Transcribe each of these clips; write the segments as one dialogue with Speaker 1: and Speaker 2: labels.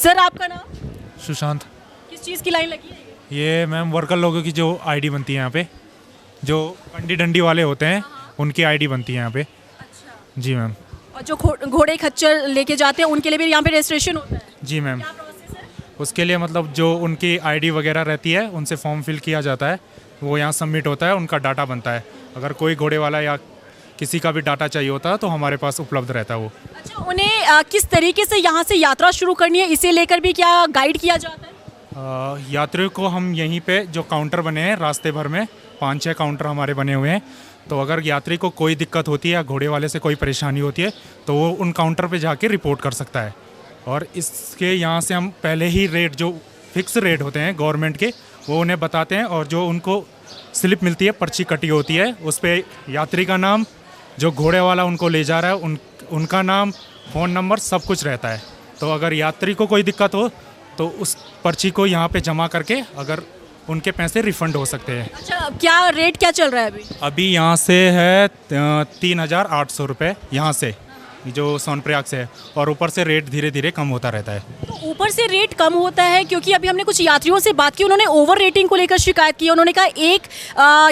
Speaker 1: Sir आपका नाम?
Speaker 2: सुशांत।
Speaker 1: किस चीज़ की लाइन लगी है?
Speaker 2: ये मैम वर्कर लोगों की जो आईडी बनती है यहाँ पे, जो अंडी डंडी वाले होते हैं उनकी आईडी बनती है यहाँ पे।
Speaker 1: अच्छा।
Speaker 2: जी मैम।
Speaker 1: और जो घोड़े खच्चर लेके जाते हैं उनके लिए भी यहाँ पे रजिस्ट्रेशन होता है?
Speaker 2: जी मैम।
Speaker 1: क्या प्रोसेस है?
Speaker 2: उसके लिए मतलब जो उनकी आईडी वगैरह रहती है उनसे फॉर्म फिल किया जाता है, वो यहाँ सबमिट होता है, उनका डाटा बनता है। अगर कोई घोड़े वाला या किसी का भी डाटा चाहिए होता है तो हमारे पास उपलब्ध रहता है वो।
Speaker 1: अच्छा, उन्हें किस तरीके से यहाँ से यात्रा शुरू करनी है इसे लेकर भी क्या गाइड किया जाता है?
Speaker 2: यात्रियों को हम यहीं पे जो काउंटर बने हैं रास्ते भर में 5-6 काउंटर हमारे बने हुए हैं, तो अगर यात्री को कोई दिक्कत होती है या घोड़े वाले से कोई परेशानी होती है तो वो उन काउंटर पे जाके रिपोर्ट कर सकता है। और इसके यहाँ से हम पहले ही रेट जो फिक्स रेट होते हैं गवर्नमेंट के वो उन्हें बताते हैं, और जो उनको स्लिप मिलती है, पर्ची कटी होती है, उस पर यात्री का नाम, जो घोड़े वाला उनको ले जा रहा है उनका नाम, फ़ोन नंबर सब कुछ रहता है। तो अगर यात्री को कोई दिक्कत हो तो उस पर्ची को यहाँ पे जमा करके अगर उनके पैसे रिफ़ंड हो सकते हैं।
Speaker 1: अच्छा, क्या रेट क्या चल रहा है अभी?
Speaker 2: अभी यहाँ से है 3,800 रुपये यहाँ से, जो सोनप्रयाग से है, और ऊपर से रेट धीरे धीरे कम होता रहता है।
Speaker 1: तो ऊपर से रेट कम होता है क्योंकि अभी हमने कुछ यात्रियों से बात की, उन्होंने ओवर रेटिंग को लेकर शिकायत की। उन्होंने कहा एक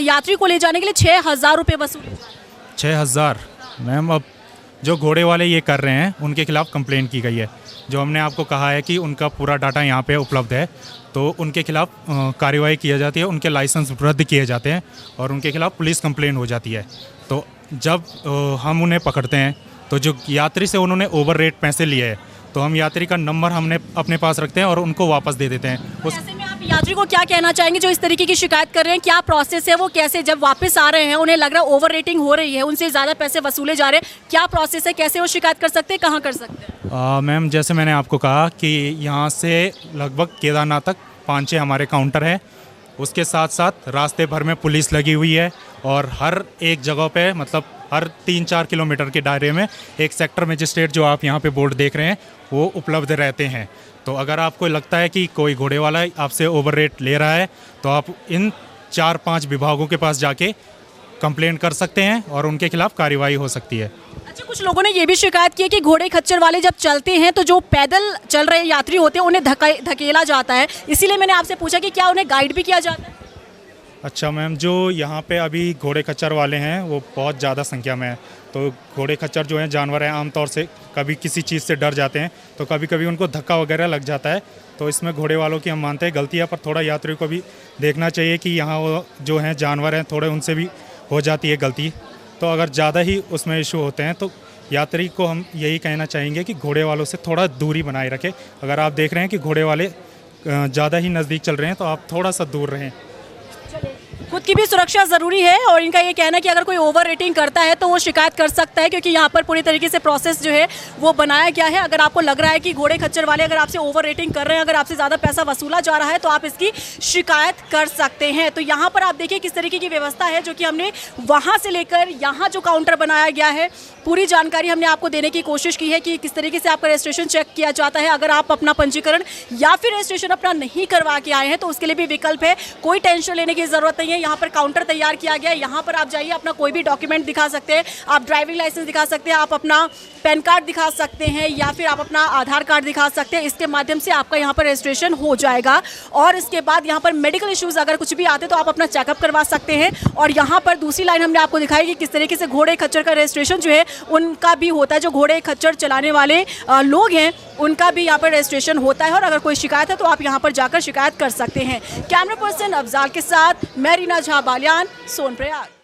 Speaker 1: यात्री को ले जाने के लिए 6,000 रुपये वसूले।
Speaker 2: 6,000? मैम अब जो घोड़े वाले ये कर रहे हैं उनके खिलाफ कंप्लेंट की गई है। जो हमने आपको कहा है कि उनका पूरा डाटा यहाँ पे उपलब्ध है, तो उनके खिलाफ कार्रवाई की जाती है, उनके लाइसेंस रद्द किए जाते हैं और उनके खिलाफ पुलिस कंप्लेंट हो जाती है। तो जब हम उन्हें पकड़ते हैं तो जो यात्री से उन्होंने ओवर रेट पैसे लिए हैं तो हम यात्री का नंबर हमने अपने पास रखते हैं और उनको वापस दे देते हैं।
Speaker 1: ऐसे में आप यात्री को क्या कहना चाहेंगे जो इस तरीके की शिकायत कर रहे हैं? क्या प्रोसेस है, वो कैसे जब वापस आ रहे हैं उन्हें लग रहा है ओवर रेटिंग हो रही है, उनसे ज़्यादा पैसे वसूले जा रहे हैं, क्या प्रोसेस है, कैसे वो शिकायत कर सकते हैं, कहाँ कर सकते हैं?
Speaker 2: मैम जैसे मैंने आपको कहा कि यहाँ से लगभग केदारनाथ तक 5-6 हमारे काउंटर हैं, उसके साथ साथ रास्ते भर में पुलिस लगी हुई है, और हर एक जगह पे मतलब हर 3-4 किलोमीटर के दायरे में एक सेक्टर मजिस्ट्रेट, जो आप यहाँ पे बोर्ड देख रहे हैं, वो उपलब्ध रहते हैं। तो अगर आपको लगता है कि कोई घोड़े वाला आपसे ओवर रेट ले रहा है तो आप इन 4-5 विभागों के पास जाके कंप्लेंट कर सकते हैं और उनके खिलाफ कार्रवाई हो सकती है।
Speaker 1: अच्छा, कुछ लोगों ने ये भी शिकायत की है कि घोड़े खच्चर वाले जब चलते हैं तो जो पैदल चल रहे यात्री होते हैं उन्हें धकेला जाता है, इसीलिए मैंने आपसे पूछा कि क्या उन्हें गाइड भी किया जाता है?
Speaker 2: अच्छा मैम, जो यहाँ पे अभी घोड़े खच्चर वाले हैं वो बहुत ज़्यादा संख्या में है। तो घोड़े खच्चर जो हैं जानवर हैं, आमतौर से कभी किसी चीज़ से डर जाते हैं तो कभी कभी उनको धक्का वगैरह लग जाता है। तो इसमें घोड़े वालों की हम मानते हैं गलती है, पर थोड़ा यात्रियों को भी देखना चाहिए कि यहाँ वो जो हैं जानवर हैं थोड़े उनसे भी हो जाती है गलती। तो अगर ज़्यादा ही उसमें इशू होते हैं तो यात्री को हम यही कहना चाहेंगे कि घोड़े वालों से थोड़ा दूरी बनाए रखें। अगर आप देख रहे हैं कि घोड़े वाले ज़्यादा ही नज़दीक चल रहे हैं तो आप थोड़ा सा दूर रहें।
Speaker 1: खुद की भी सुरक्षा ज़रूरी है, और इनका ये कहना है कि अगर कोई ओवर रेटिंग करता है तो वो शिकायत कर सकता है, क्योंकि यहाँ पर पूरी तरीके से प्रोसेस जो है वो बनाया गया है। अगर आपको लग रहा है कि घोड़े खच्चर वाले अगर आपसे ओवर रेटिंग कर रहे हैं, अगर आपसे ज़्यादा पैसा वसूला जा रहा है, तो आप इसकी शिकायत कर सकते हैं। तो यहाँ पर आप देखिए किस तरीके की व्यवस्था है जो कि हमने वहाँ से लेकर यहाँ जो काउंटर बनाया गया है, पूरी जानकारी हमने आपको देने की कोशिश की है कि किस तरीके से आपका रजिस्ट्रेशन चेक किया जाता है। अगर आप अपना पंजीकरण या फिर रजिस्ट्रेशन अपना नहीं करवा के आए हैं तो उसके लिए भी विकल्प है, कोई टेंशन लेने की ज़रूरत नहीं है। यहाँ पर काउंटर तैयार किया गया है, यहाँ पर आप जाइए, अपना कोई भी डॉक्यूमेंट दिखा सकते हैं, आप ड्राइविंग लाइसेंस दिखा सकते हैं, आप अपना पैन कार्ड दिखा सकते हैं, या फिर आप अपना आधार कार्ड दिखा सकते हैं। इसके माध्यम से आपका यहाँ पर रजिस्ट्रेशन हो जाएगा, और इसके बाद यहाँ पर मेडिकल इश्यूज़ अगर कुछ भी आते तो आप अपना चेकअप करवा सकते हैं। और यहाँ पर दूसरी लाइन हमने आपको दिखाई कि किस तरीके से घोड़े खच्चर का रजिस्ट्रेशन जो है उनका भी होता है। जो घोड़े खच्चर चलाने वाले लोग हैं उनका भी यहाँ पर रजिस्ट्रेशन होता है, और अगर कोई शिकायत है तो आप यहाँ पर जाकर शिकायत कर सकते हैं। कैमरा पर्सन अफजाल के साथ मैं रीना झा बालियान, सोनप्रयाग।